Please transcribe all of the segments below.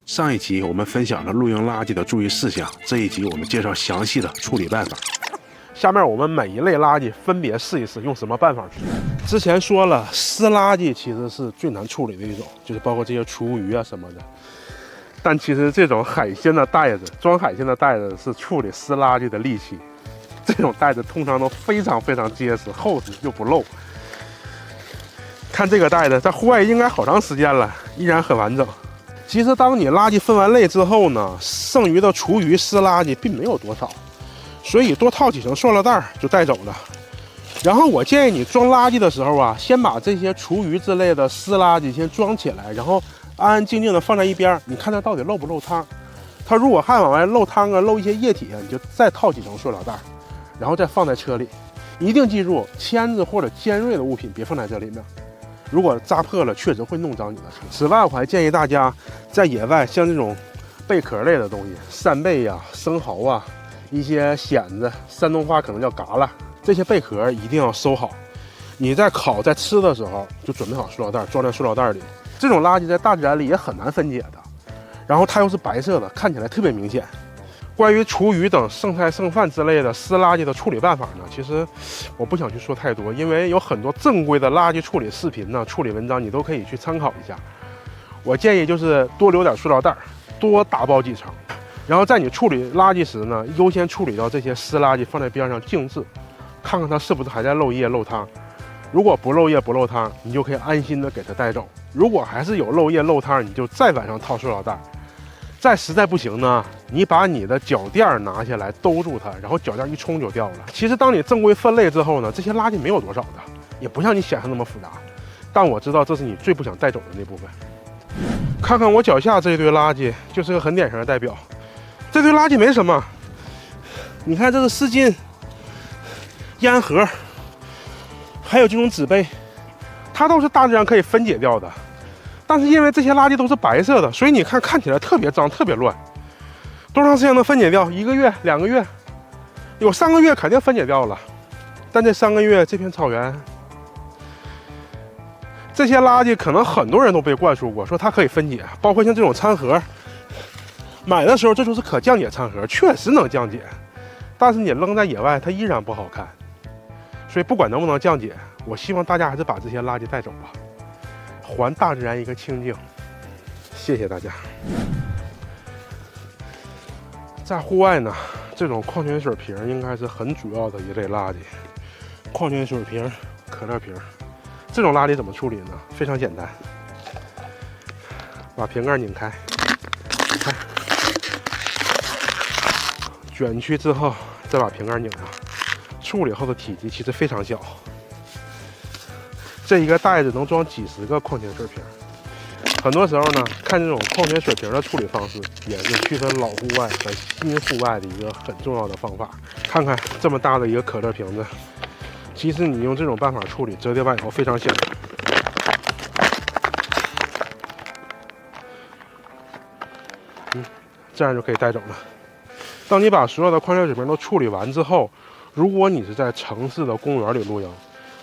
上一集我们分享了露营垃圾的注意事项，这一集我们介绍详细的处理办法。下面我们每一类垃圾分别试一试用什么办法处理。之前说了，湿垃圾其实是最难处理的一种，就是包括这些厨余啊什么的。但其实这种海鲜的袋子，装海鲜的袋子是处理湿垃圾的利器。这种袋子通常都非常结实、厚实又不漏。看这个袋子，在户外应该好长时间了，依然很完整。其实当你垃圾分完类之后呢，剩余的厨余湿垃圾并没有多少，所以多套几层塑料袋就带走了。然后我建议你装垃圾的时候啊，先把这些厨余之类的湿垃圾先装起来，然后安安静静的放在一边，你看它到底漏不漏汤。它如果还往外漏汤啊，漏一些液体啊，你就再套几层塑料袋，然后再放在车里。一定记住，签子或者尖锐的物品别放在这里面。如果扎破了，确实会弄脏你的车。此外，我还建议大家在野外，像这种贝壳类的东西，扇贝呀、生蚝啊，一些蚬子，山东话可能叫嘎啦，这些贝壳一定要收好。你在烤、在吃的时候，就准备好塑料袋，装在塑料袋里。这种垃圾在大自然里也很难分解的，然后它又是白色的，看起来特别明显。关于厨余等剩菜剩饭之类的湿垃圾的处理办法呢，其实我不想去说太多，因为有很多正规的垃圾处理视频呢、处理文章，你都可以去参考一下。我建议就是多留点塑料袋，多打包几层，然后在你处理垃圾时呢，优先处理掉这些湿垃圾，放在边上静置，看看它是不是还在漏液漏汤。如果不漏液不漏汤，你就可以安心的给它带走；如果还是有漏液漏汤，你就再往上套塑料袋。再实在不行呢，你把你的脚垫拿下来兜住它，然后脚垫一冲就掉了。其实当你正规分类之后呢，这些垃圾没有多少的，也不像你想象那么复杂。但我知道这是你最不想带走的那部分。看看我脚下这一堆垃圾，就是个很典型的代表。这堆垃圾没什么，你看这是湿巾、烟盒，还有这种纸杯，它都是大自然可以分解掉的。但是因为这些垃圾都是白色的，所以你看起来特别脏、特别乱。多长时间能分解掉？1个月、2个月，有3个月肯定分解掉了。但这3个月，这片草原，这些垃圾可能很多人都被灌输过，说它可以分解，包括像这种餐盒，买的时候这就是可降解餐盒，确实能降解，但是你扔在野外，它依然不好看。所以不管能不能降解，我希望大家还是把这些垃圾带走吧。还大自然一个清净。谢谢大家。在户外呢，这种矿泉水瓶应该是很主要的一类垃圾。矿泉水瓶、可乐瓶，这种垃圾怎么处理呢？非常简单，把瓶盖拧开，卷曲之后再把瓶盖拧上。处理后的体积其实非常小。这一个袋子能装几十个矿泉水瓶。很多时候呢，看这种矿泉水瓶的处理方式，也是区分老户外和新户外的一个很重要的方法。看看这么大的一个可乐瓶子，其实你用这种办法处理，折叠完以后非常显眼。这样就可以带走了。当你把所有的矿泉水瓶都处理完之后，如果你是在城市的公园里露营，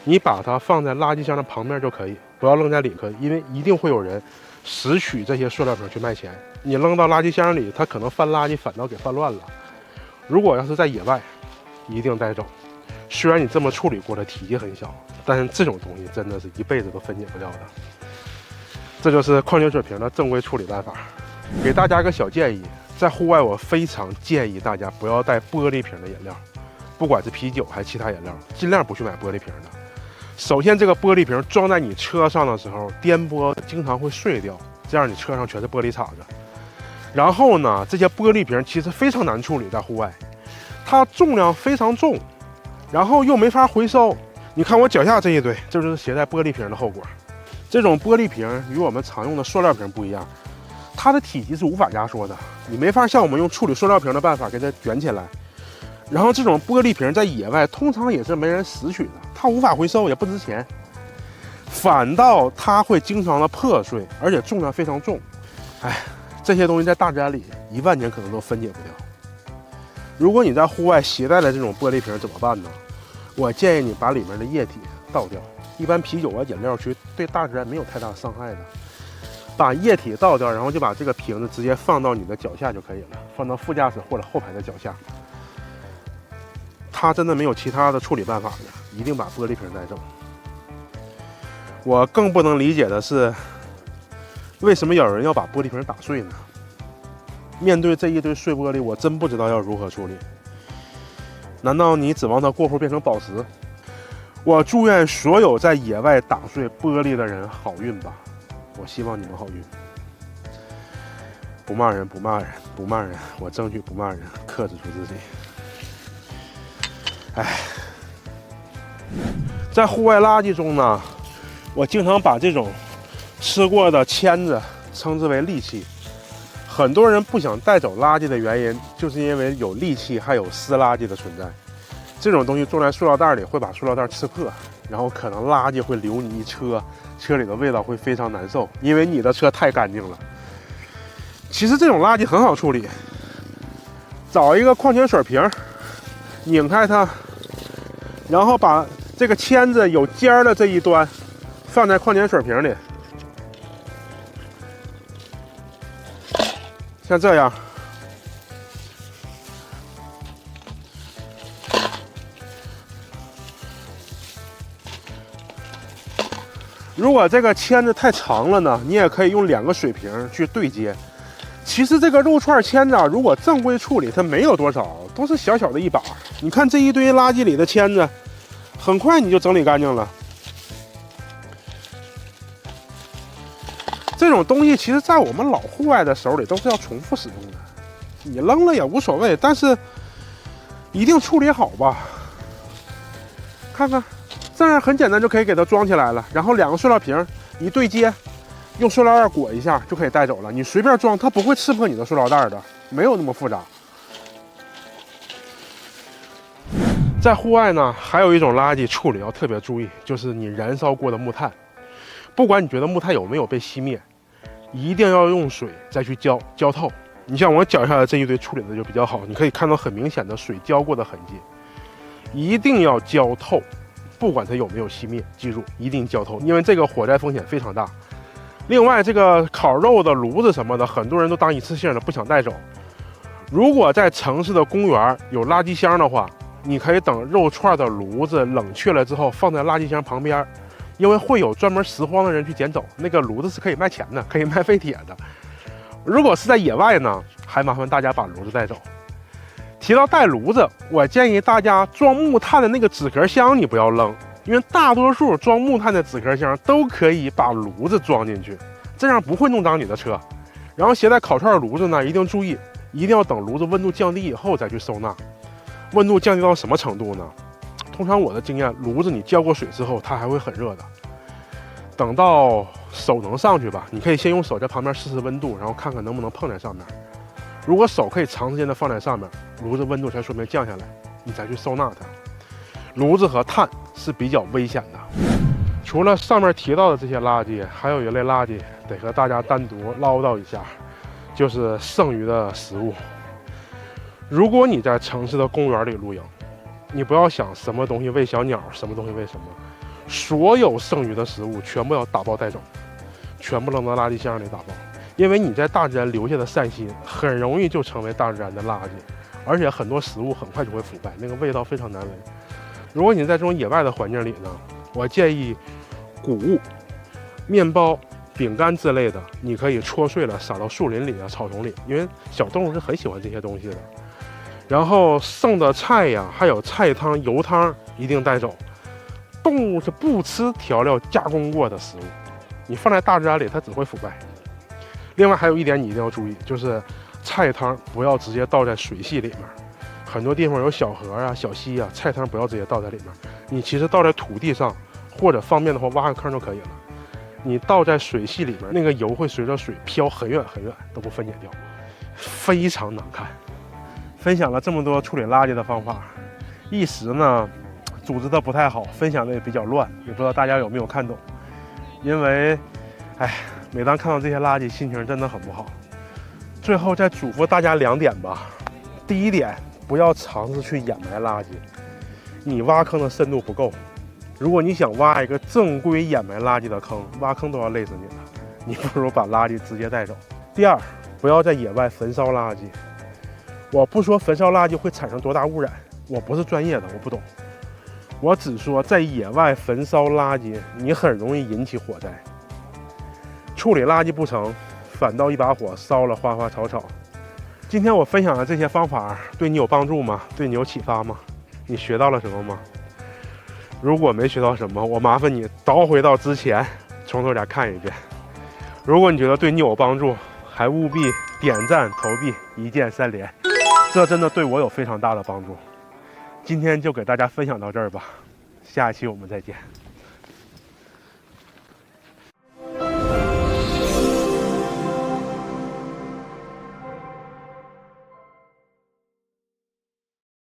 你把它放在垃圾箱的旁边就可以，不要扔在里头，因为一定会有人拾取这些塑料瓶去卖钱。你扔到垃圾箱里，它可能翻垃圾反倒给翻乱了。如果要是在野外，一定带走。虽然你这么处理过的体积很小，但是这种东西真的是一辈子都分解不掉的。这就是矿泉水瓶的正规处理办法。给大家一个小建议，在户外我非常建议大家不要带玻璃瓶的饮料，不管是啤酒还是其他饮料，尽量不去买玻璃瓶的。首先，这个玻璃瓶装在你车上的时候，颠簸经常会碎掉，这样你车上全是玻璃碴子。然后呢，这些玻璃瓶其实非常难处理，在户外，它重量非常重，然后又没法回收。你看我脚下这一堆，这就是携带玻璃瓶的后果。这种玻璃瓶与我们常用的塑料瓶不一样，它的体积是无法压缩的，你没法像我们用处理塑料瓶的办法给它卷起来。然后这种玻璃瓶在野外通常也是没人拾取的，它无法回收，也不值钱，反倒它会经常的破碎，而且重量非常重。这些东西在大自然里10000年可能都分解不掉。如果你在户外携带了这种玻璃瓶怎么办呢？我建议你把里面的液体倒掉。一般啤酒啊、饮料其实对大自然没有太大伤害的。把液体倒掉，然后就把这个瓶子直接放到你的脚下就可以了，放到副驾驶或者后排的脚下。它真的没有其他的处理办法的，一定把玻璃瓶带走。我更不能理解的是，为什么有人要把玻璃瓶打碎呢？面对这一堆碎玻璃，我真不知道要如何处理。难道你指望它过户变成宝石？我祝愿所有在野外打碎玻璃的人好运吧，我希望你们好运。不骂人，不骂人，不骂人，我争取不骂人，克制住自己。在户外垃圾中呢，我经常把这种吃过的签子称之为利器。很多人不想带走垃圾的原因，就是因为有利器还有湿垃圾的存在。这种东西装在塑料袋里会把塑料袋刺破，然后可能垃圾会留你一车，车里的味道会非常难受，因为你的车太干净了。其实这种垃圾很好处理，找一个矿泉水瓶，拧开它，然后把这个签子有尖的这一端放在矿泉水瓶里，像这样。如果这个签子太长了呢，你也可以用2个水瓶去对接。其实这个肉串签子啊，如果正规处理，它没有多少，都是小小的一把。你看这一堆垃圾里的签子，很快你就整理干净了。这种东西其实在我们老户外的手里都是要重复使用的，你扔了也无所谓，但是一定处理好吧。看看，这样很简单就可以给它装起来了，然后2个塑料瓶一对接，用塑料袋裹一下就可以带走了。你随便装，它不会刺破你的塑料袋的，没有那么复杂。在户外呢，还有一种垃圾处理要特别注意，就是你燃烧过的木炭。不管你觉得木炭有没有被熄灭，一定要用水再去浇透。你像我脚下的这一堆处理的就比较好，你可以看到很明显的水浇过的痕迹，一定要浇透。不管它有没有熄灭，记住一定浇透，因为这个火灾风险非常大。另外，这个烤肉的炉子什么的，很多人都当一次性的，不想带走。如果在城市的公园有垃圾箱的话，你可以等肉串的炉子冷却了之后，放在垃圾箱旁边，因为会有专门拾荒的人去捡走。那个炉子是可以卖钱的，可以卖废铁的。如果是在野外呢，还麻烦大家把炉子带走。提到带炉子，我建议大家装木炭的那个纸壳箱你不要扔，因为大多数装木炭的纸壳箱都可以把炉子装进去，这样不会弄脏你的车。然后携带烤串炉子呢，一定注意，一定要等炉子温度降低以后再去收纳。温度降低到什么程度呢？通常我的经验，炉子你浇过水之后，它还会很热的。等到手能上去吧，你可以先用手在旁边试试温度，然后看看能不能碰在上面。如果手可以长时间的放在上面，炉子温度才说明降下来，你再去收纳它。炉子和炭是比较危险的。除了上面提到的这些垃圾，还有一类垃圾得和大家单独唠叨一下，就是剩余的食物。如果你在城市的公园里露营，你不要想什么东西喂小鸟，什么东西喂什么，所有剩余的食物全部要打包带走，全部扔到垃圾箱里打包。因为你在大自然留下的善心，很容易就成为大自然的垃圾，而且很多食物很快就会腐败，那个味道非常难闻。如果你在这种野外的环境里呢，我建议谷物、面包、饼干之类的，你可以搓碎了撒到树林里的草丛里，因为小动物是很喜欢这些东西的。然后剩的菜呀，还有菜汤、油汤一定带走。动物是不吃调料加工过的食物，你放在大自然里它只会腐败。另外还有一点你一定要注意，就是菜汤不要直接倒在水系里面，很多地方有小河啊、小溪啊，菜汤不要直接倒在里面，你其实倒在土地上，或者方便的话挖个坑就可以了。你倒在水系里面，那个油会随着水飘很远很远，都不分解掉，非常难看。分享了这么多处理垃圾的方法，一时呢组织的不太好，分享的也比较乱，也不知道大家有没有看懂。因为每当看到这些垃圾，心情真的很不好。最后再嘱咐大家2点吧。第一点，不要尝试去掩埋垃圾，你挖坑的深度不够。如果你想挖一个正规掩埋垃圾的坑，挖坑都要累死你了，你不如把垃圾直接带走。第二，不要在野外焚烧垃圾。我不说焚烧垃圾会产生多大污染，我不是专业的，我不懂。我只说在野外焚烧垃圾，你很容易引起火灾。处理垃圾不成，反倒一把火烧了花花草草。今天我分享的这些方法对你有帮助吗？对你有启发吗？你学到了什么吗？如果没学到什么，我麻烦你倒回到之前，从头再看一遍。如果你觉得对你有帮助，还务必点赞投币，一键三连，这真的对我有非常大的帮助。今天就给大家分享到这儿吧，下一期我们再见。